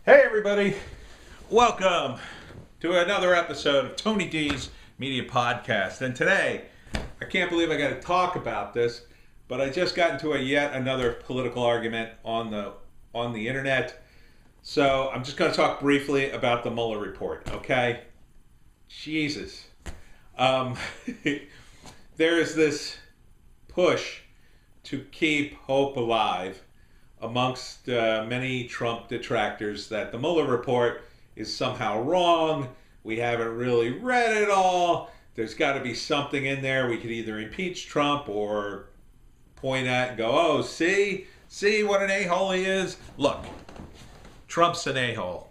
Hey everybody, welcome to another episode of Tony D's Media Podcast. And today, I can't believe I got to talk about this, but I just got into yet another political argument on the internet. So I'm just going to talk briefly about the Mueller report, okay? Jesus. There is this push to keep hope alive amongst many Trump detractors that the Mueller report is somehow wrong. We haven't really read it all. There's got to be something in there. We could either impeach Trump or point at and go, oh, see what an a-hole he is? Look, Trump's an a-hole.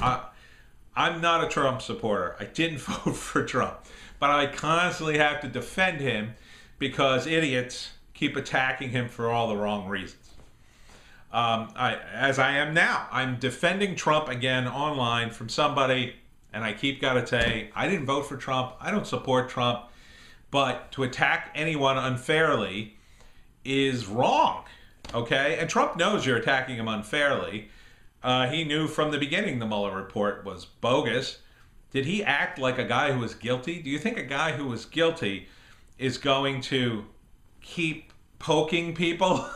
I'm not a Trump supporter. I didn't vote for Trump. But I constantly have to defend him because idiots keep attacking him for all the wrong reasons. As I am now, I'm defending Trump again online from somebody, and I keep got to say, I didn't vote for Trump. I don't support Trump. But to attack anyone unfairly is wrong, okay? And Trump knows you're attacking him unfairly. He knew from the beginning the Mueller report was bogus. Did he act like a guy who was guilty? Do you think a guy who was guilty is going to keep poking people?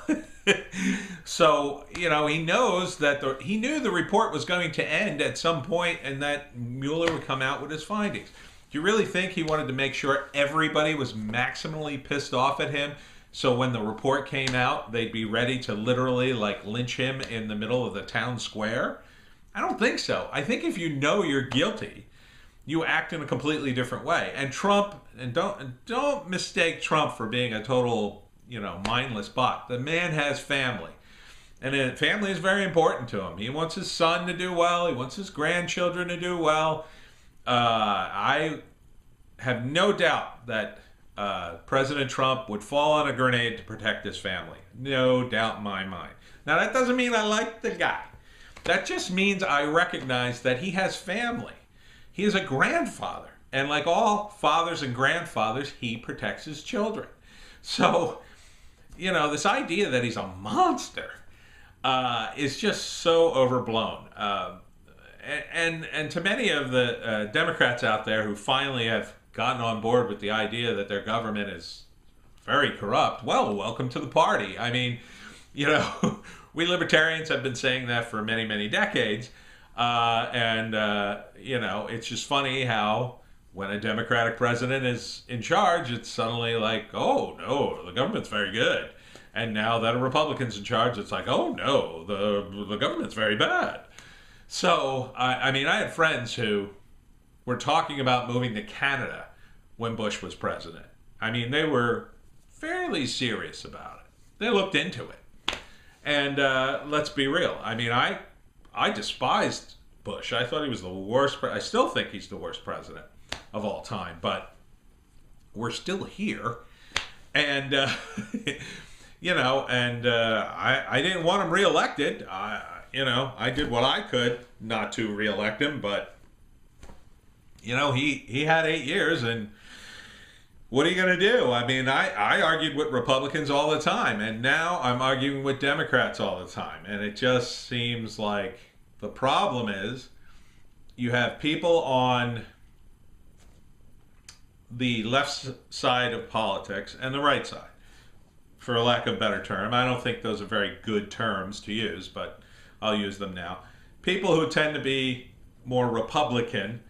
So, he knows that he knew the report was going to end at some point and that Mueller would come out with his findings. Do you really think he wanted to make sure everybody was maximally pissed off at him so when the report came out, they'd be ready to literally lynch him in the middle of the town square? I don't think so. I think if you know you're guilty, you act in a completely different way. And Trump, and don't mistake Trump for being a total mindless bot. The man has family. And family is very important to him. He wants his son to do well. He wants his grandchildren to do well. I have no doubt that President Trump would fall on a grenade to protect his family. No doubt in my mind. Now, that doesn't mean I like the guy. That just means I recognize that he has family. He is a grandfather. And like all fathers and grandfathers, he protects his children. So, this idea that he's a monster is just so overblown. And to many of the Democrats out there who finally have gotten on board with the idea that their government is very corrupt, well, welcome to the party. I mean, we libertarians have been saying that for many, many decades. It's just funny how when a Democratic president is in charge, it's suddenly like, oh, no, the government's very good. And now that a Republican's in charge, it's like, oh, no, the government's very bad. So, I had friends who were talking about moving to Canada when Bush was president. They were fairly serious about it. They looked into it. And let's be real. I despised Bush. I thought he was the worst. I still think he's the worst president of all time, but we're still here. And, I didn't want him reelected. I did what I could not to reelect him, but, he had 8 years, and what are you going to do? I argued with Republicans all the time, and now I'm arguing with Democrats all the time, and it just seems like the problem is you have people on the left side of politics and the right side, for a lack of a better term. I don't think those are very good terms to use, but I'll use them now. People who tend to be more Republican,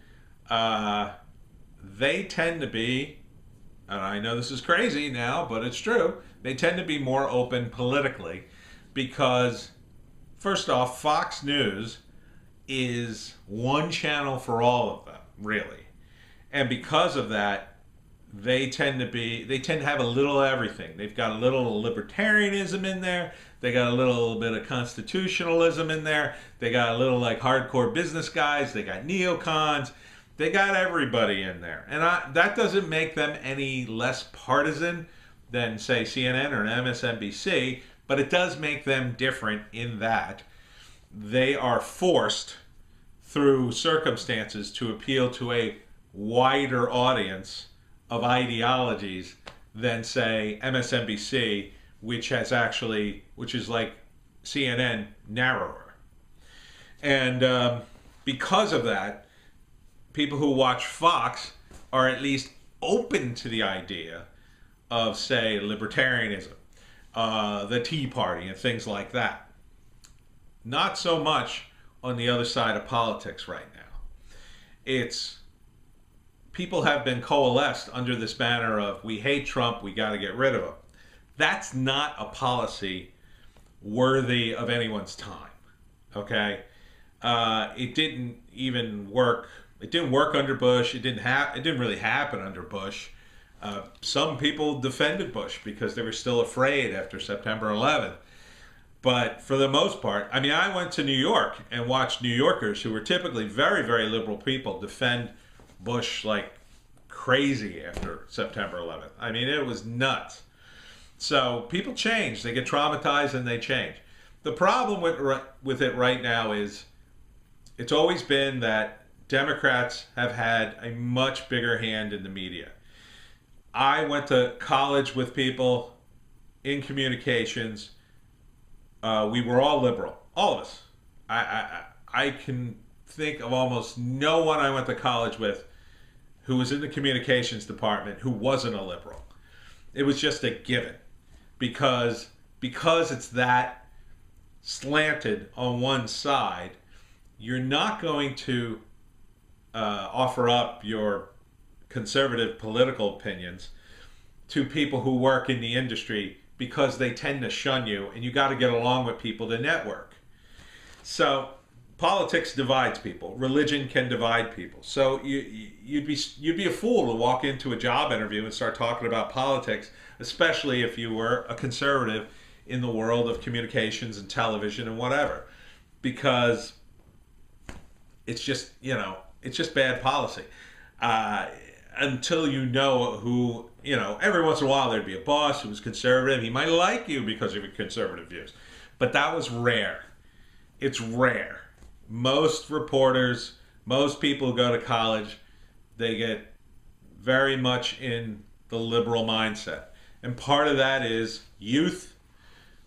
they tend to be, and I know this is crazy now, but it's true, they tend to be more open politically because, first off, Fox News is one channel for all of them, really. And because of that, they tend to have a little of everything. They've got a little libertarianism in there. They got a little bit of constitutionalism in there. They got a little hardcore business guys. They got neocons. They got everybody in there. And that doesn't make them any less partisan than, say, CNN or MSNBC, but it does make them different in that they are forced through circumstances to appeal to a wider audience of ideologies than, say, MSNBC, which is like CNN narrower. And because of that, people who watch Fox are at least open to the idea of, say, libertarianism, the Tea Party, and things like that. Not so much on the other side of politics right now. It's people have been coalesced under this banner of we hate Trump, we got to get rid of him. That's not a policy worthy of anyone's time. Okay, it didn't even work. It didn't work under Bush. It didn't really happen under Bush. Some people defended Bush because they were still afraid after September 11th. But for the most part, I mean, I went to New York and watched New Yorkers who were typically very, very liberal people defend Bush like crazy after September 11th. I mean, it was nuts. So people change. They get traumatized and they change. The problem with it right now is it's always been that Democrats have had a much bigger hand in the media. I went to college with people in communications. We were all liberal, all of us. I can think of almost no one I went to college with who was in the communications department who wasn't a liberal. It was just a given because it's that slanted on one side. You're not going to offer up your conservative political opinions to people who work in the industry because they tend to shun you, and you got to get along with people to network. So politics divides people. Religion can divide people. So you'd be a fool to walk into a job interview and start talking about politics, especially if you were a conservative in the world of communications and television and whatever, because it's just, it's just bad policy. Until you know who, every once in a while there'd be a boss who was conservative. He might like you because of your conservative views. But that was rare. It's rare. Most reporters, most people who go to college, they get very much in the liberal mindset. And part of that is youth.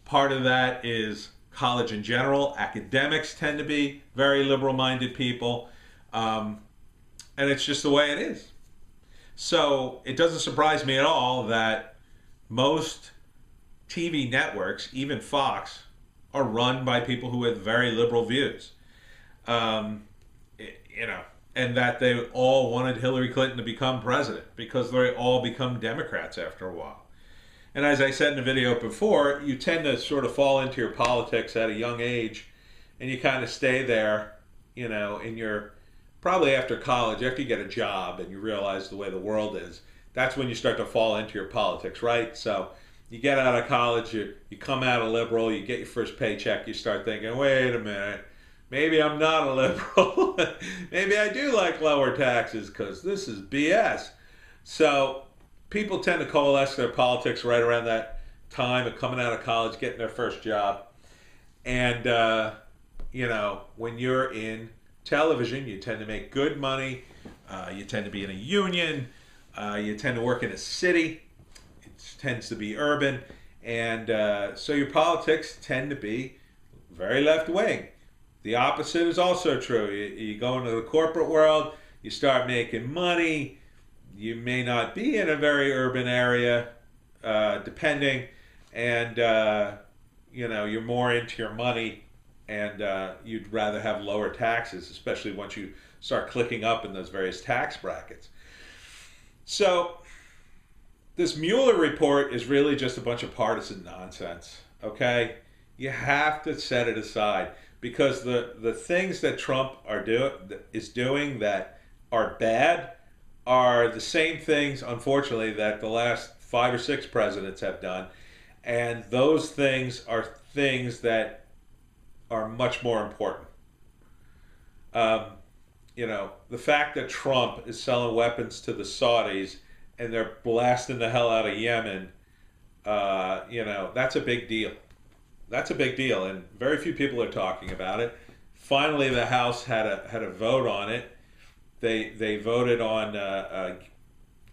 Part of that is college in general. Academics tend to be very liberal-minded people. And it's just the way it is. So it doesn't surprise me at all that most TV networks, even Fox, are run by people who have very liberal views. And that they all wanted Hillary Clinton to become president because they all become Democrats after a while. And as I said in the video before, you tend to sort of fall into your politics at a young age, and you kind of stay there, in your, probably after college, after you get a job and you realize the way the world is, that's when you start to fall into your politics, right? So you get out of college, you come out a liberal, you get your first paycheck, you start thinking, wait a minute, maybe I'm not a liberal. Maybe I do like lower taxes because this is BS. So people tend to coalesce their politics right around that time of coming out of college, getting their first job. And, when you're in television, you tend to make good money. You tend to be in a union. You tend to work in a city. It tends to be urban. And so your politics tend to be very left-wing. The opposite is also true. You go into the corporate world, you start making money. You may not be in a very urban area, depending, and you're more into your money, and you'd rather have lower taxes, especially once you start clicking up in those various tax brackets. So this Mueller report is really just a bunch of partisan nonsense, okay? You have to set it aside because the things that Trump is doing that are bad are the same things, unfortunately, that the last 5 or 6 presidents have done. And those things are things that are much more important. The fact that Trump is selling weapons to the Saudis and they're blasting the hell out of Yemen, that's a big deal. That's a big deal, and very few people are talking about it. Finally, the House had a vote on it. They voted on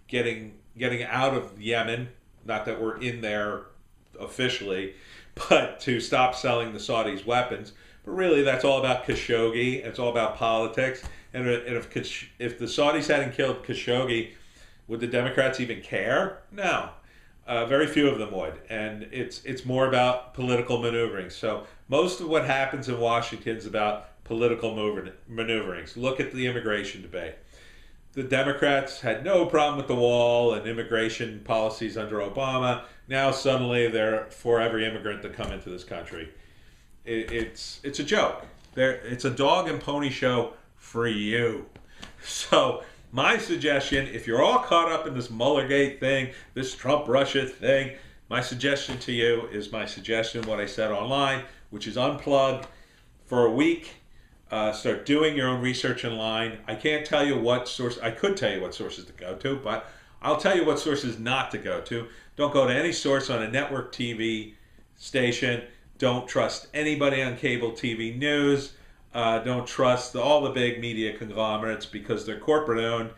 getting out of Yemen. Not that we're in there officially, but to stop selling the Saudis weapons. But really, that's all about Khashoggi. It's all about politics. And if the Saudis hadn't killed Khashoggi, would the Democrats even care? No. Very few of them would. And it's more about political maneuvering. So most of what happens in Washington is about political maneuverings. Look at the immigration debate. The Democrats had no problem with the wall and immigration policies under Obama. Now suddenly they're for every immigrant to come into this country. It's a joke. It's a dog and pony show for you. So my suggestion, if you're all caught up in this Muellergate thing, this Trump-Russia thing, my suggestion to you is my suggestion, what I said online, which is unplug for a week. Start doing your own research online. I can't tell you what source. I could tell you what sources to go to, but I'll tell you what sources not to go to. Don't go to any source on a network TV station. Don't trust anybody on cable TV news. Don't trust all the big media conglomerates because they're corporate owned.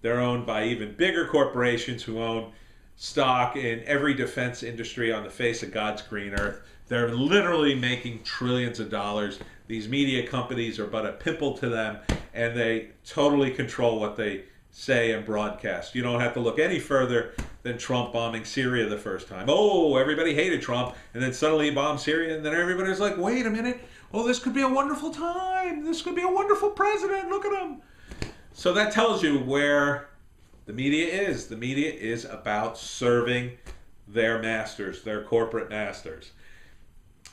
They're owned by even bigger corporations who own stock in every defense industry on the face of God's green earth. They're literally making trillions of dollars. These media companies are but a pimple to them, and they totally control what they say and broadcast. You don't have to look any further than Trump bombing Syria the first time. Oh, everybody hated Trump, and then suddenly he bombed Syria, and then everybody's like, wait a minute, oh, this could be a wonderful time. This could be a wonderful president. Look at him. So that tells you where the media is. The media is about serving their masters, their corporate masters.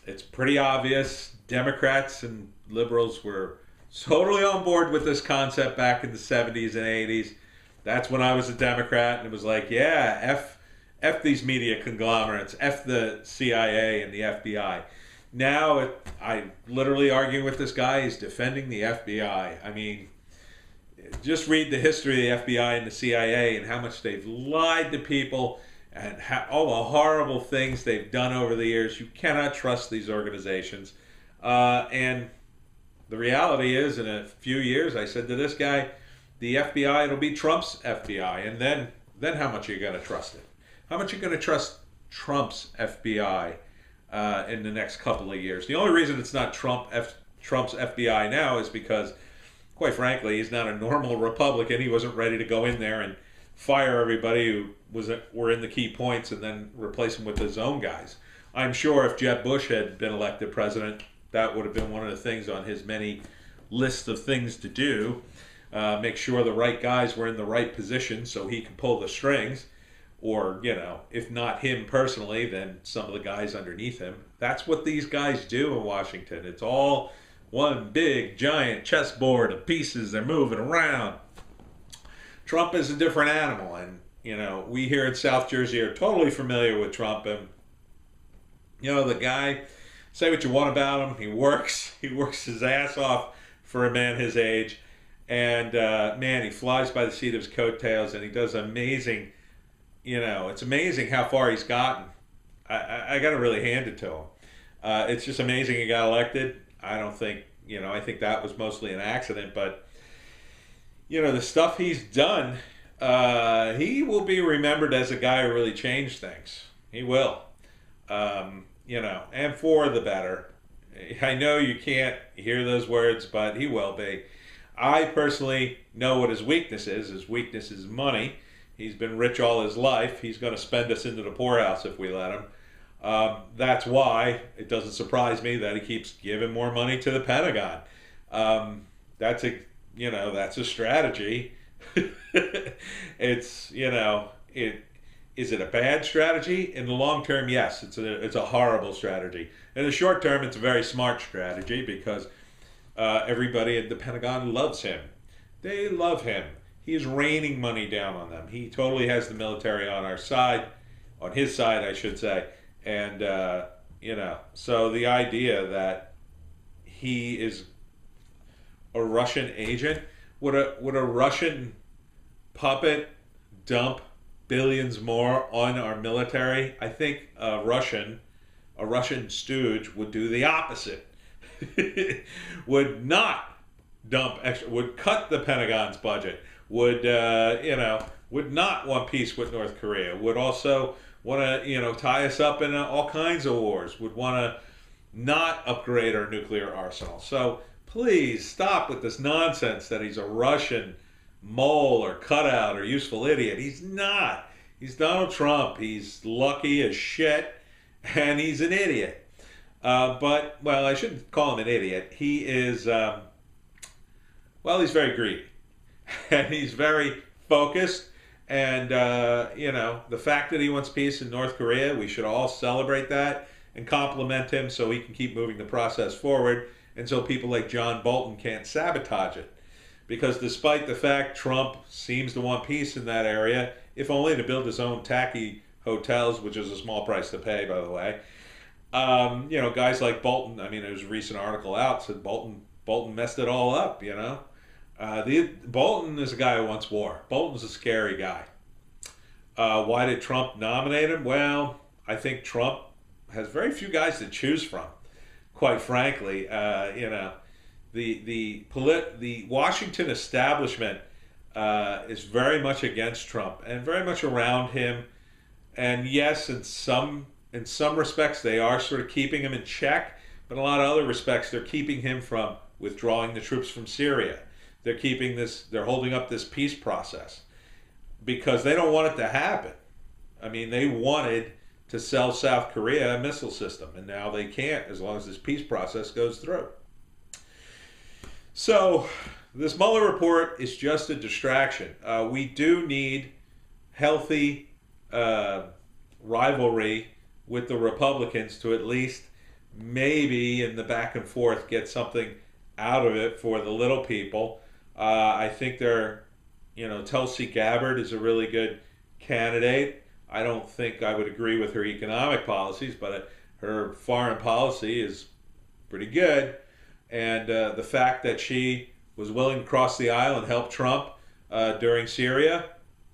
It's pretty obvious. Democrats and liberals were totally on board with this concept back in the 70s and 80s. That's when I was a Democrat, and it was like, yeah, F these media conglomerates, F the CIA and the FBI. Now, I'm literally arguing with this guy. He's defending the FBI. I mean, just read the history of the FBI and the CIA and how much they've lied to people and all the horrible things they've done over the years. You cannot trust these organizations. And the reality is, in a few years, I said to this guy, the FBI, it'll be Trump's FBI. And then how much are you going to trust it? How much are you going to trust Trump's FBI in the next couple of years? The only reason it's not Trump's FBI now is because, quite frankly, he's not a normal Republican. He wasn't ready to go in there and fire everybody who were in the key points and then replace them with his own guys. I'm sure if Jeb Bush had been elected president, that would have been one of the things on his many lists of things to do. Make sure the right guys were in the right position so he could pull the strings. Or, if not him personally, then some of the guys underneath him. That's what these guys do in Washington. It's all one big, giant chessboard of pieces. They're moving around. Trump is a different animal. And, we here in South Jersey are totally familiar with Trump. And, the guy, say what you want about him, he works his ass off for a man his age. And, man, he flies by the seat of his coattails, and he does amazing, it's amazing how far he's gotten. I got to really hand it to him. It's just amazing he got elected. I don't think, I think that was mostly an accident, but, the stuff he's done, he will be remembered as a guy who really changed things. He will. And for the better. I know you can't hear those words, but he will be. I personally know what his weakness is. His weakness is money. He's been rich all his life. He's going to spend us into the poorhouse if we let him. That's why it doesn't surprise me that he keeps giving more money to the Pentagon. That's a strategy. It's, is it a bad strategy? In the long term, yes, it's a horrible strategy. In the short term, it's a very smart strategy because everybody at the Pentagon loves him. They love him. He's raining money down on them. He totally has the military on our side, on his side, I should say. And, so the idea that he is a Russian agent, would a Russian puppet dump billions more on our military? I think a Russian stooge would do the opposite. Would not dump extra, would cut the Pentagon's budget, would not want peace with North Korea, would also want to, tie us up in all kinds of wars, would want to not upgrade our nuclear arsenal. So please stop with this nonsense that he's a Russian mole or cutout or useful idiot. He's not. He's Donald Trump. He's lucky as shit, and he's an idiot. But, well, I shouldn't call him an idiot. He is, he's very greedy. And he's very focused. And, the fact that he wants peace in North Korea, we should all celebrate that and compliment him so he can keep moving the process forward and so people like John Bolton can't sabotage it. Because despite the fact Trump seems to want peace in that area, if only to build his own tacky hotels, which is a small price to pay, by the way, guys like Bolton, I mean, there was a recent article out said Bolton messed it all up, Bolton is a guy who wants war. Bolton's a scary guy. Why did Trump nominate him? Well, I think Trump has very few guys to choose from, quite frankly. The Washington establishment is very much against Trump and very much around him. And yes, in some respects, they are sort of keeping him in check, but in a lot of other respects, they're keeping him from withdrawing the troops from Syria. They're holding up this peace process because they don't want it to happen. I mean, they wanted to sell South Korea a missile system, and now they can't as long as this peace process goes through. So this Mueller report is just a distraction. We do need healthy rivalry with the Republicans to at least maybe in the back and forth get something out of it for the little people. I think Tulsi Gabbard is a really good candidate. I don't think I would agree with her economic policies, but her foreign policy is pretty good. And the fact that she was willing to cross the aisle and help Trump during Syria,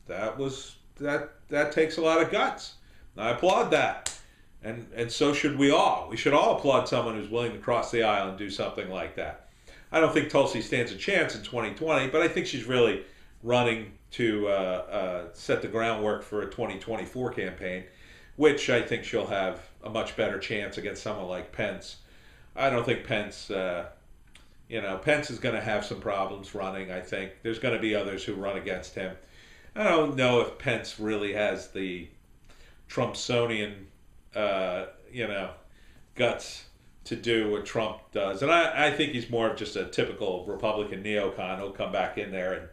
that takes a lot of guts. I applaud that. And so should we all. We should all applaud someone who's willing to cross the aisle and do something like that. I don't think Tulsi stands a chance in 2020, but I think she's really running to set the groundwork for a 2024 campaign, which I think she'll have a much better chance against someone like Pence. I don't think Pence, Pence is going to have some problems running, I think. There's going to be others who run against him. I don't know if Pence really has the Trumpsonian, guts to do what Trump does. And I think he's more of just a typical Republican neocon. He'll come back in there and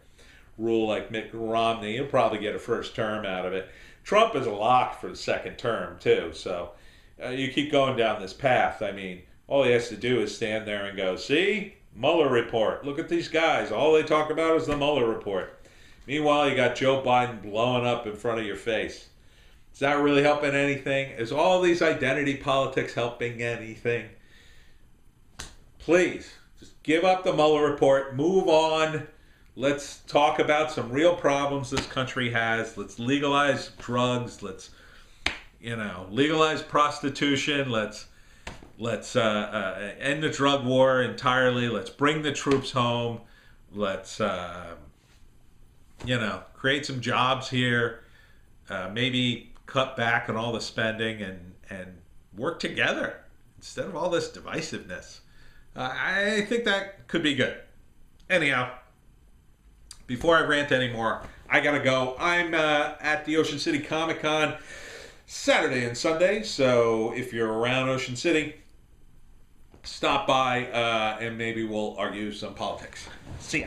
rule like Mitt Romney. He'll probably get a first term out of it. Trump is a lock for the second term, too. So you keep going down this path. I mean, all he has to do is stand there and go, see, Mueller report. Look at these guys. All they talk about is the Mueller report. Meanwhile, you got Joe Biden blowing up in front of your face. Is that really helping anything? Is all these identity politics helping anything? Please, just give up the Mueller report. Move on. Let's talk about some real problems this country has. Let's legalize drugs. Let's, legalize prostitution. Let's end the drug war entirely. Let's bring the troops home. Let's, create some jobs here. Maybe cut back on all the spending and work together instead of all this divisiveness. I think that could be good. Anyhow, before I rant anymore, I gotta go. I'm at the Ocean City Comic Con Saturday and Sunday, so if you're around Ocean City, stop by and maybe we'll argue some politics. See ya.